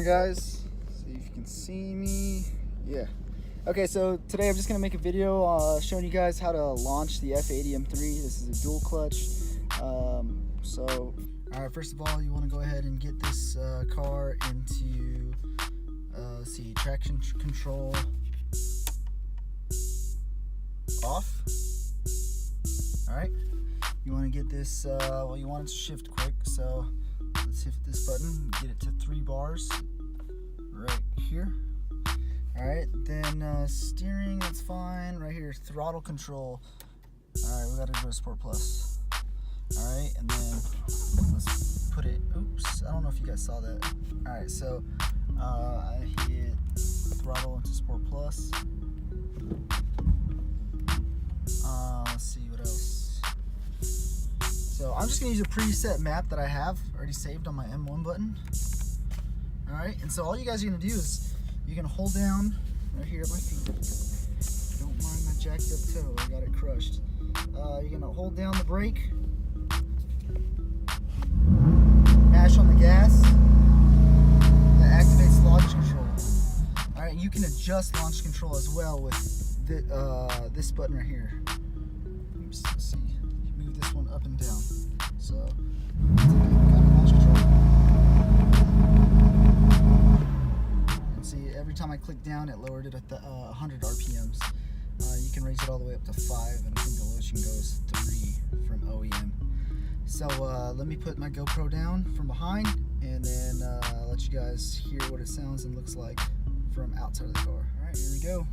Guys, see if you can see me. Yeah. Okay, so today I'm just gonna make a video showing you guys how to launch the F80 M3. This is a dual clutch. All right, first of all, you want to go ahead and get this car into traction control off. All right, you want to get this you want it to shift quick, so let's hit this button, get it to 3 bars right here. All right, then steering, that's fine. Right here, throttle control. All right, we gotta go to Sport Plus. All right, and then let's put it, oops, I don't know if you guys saw that. All right, so I hit throttle into Sport Plus. Let's see what else. So I'm just gonna use a preset map that I have already saved on my M1 button. All right, and so all you guys are gonna do is you're gonna hold down right here at my feet. Don't mind my jacked up toe, I got it crushed. You're gonna hold down the brake, mash on the gas. That activates launch control. All right, you can adjust launch control as well with this button right here. Oops, let's see. Move this one up and down. So, launch control. And see, every time I click down, it lowered it at the 100 RPMs. You can raise it all the way up to 5, and I think the lowest you can go is 3 from OEM. So let me put my GoPro down from behind, and then let you guys hear what it sounds and looks like from outside of the car. All right, here we go.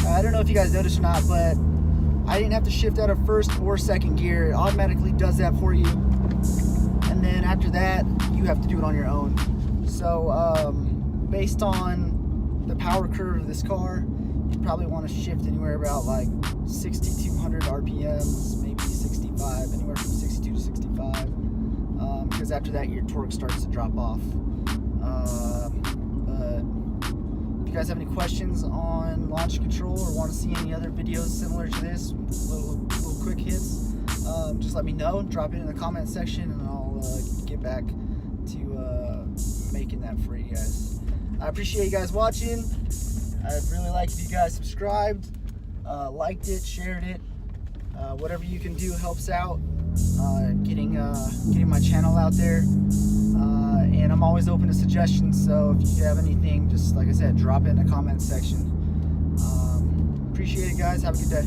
I don't know if you guys noticed or not, but I didn't have to shift out of first or second gear. It automatically does that for you. And then after that, you have to do it on your own. So based on the power curve of this car, you probably want to shift anywhere about like 6,200 RPMs, maybe 65, anywhere from 62 to 65. Because after that, your torque starts to drop off. If you guys have any questions on launch control or want to see any other videos similar to this, little quick hits, just let me know. Drop it in the comment section, and I'll get back to making that for you guys. I appreciate you guys watching. I'd really like if you guys subscribed, liked it, shared it. Whatever you can do helps out getting my channel out there. And I'm always open to suggestions, so if you have anything, just like I said, drop it in the comment section. Appreciate it, guys. Have a good day.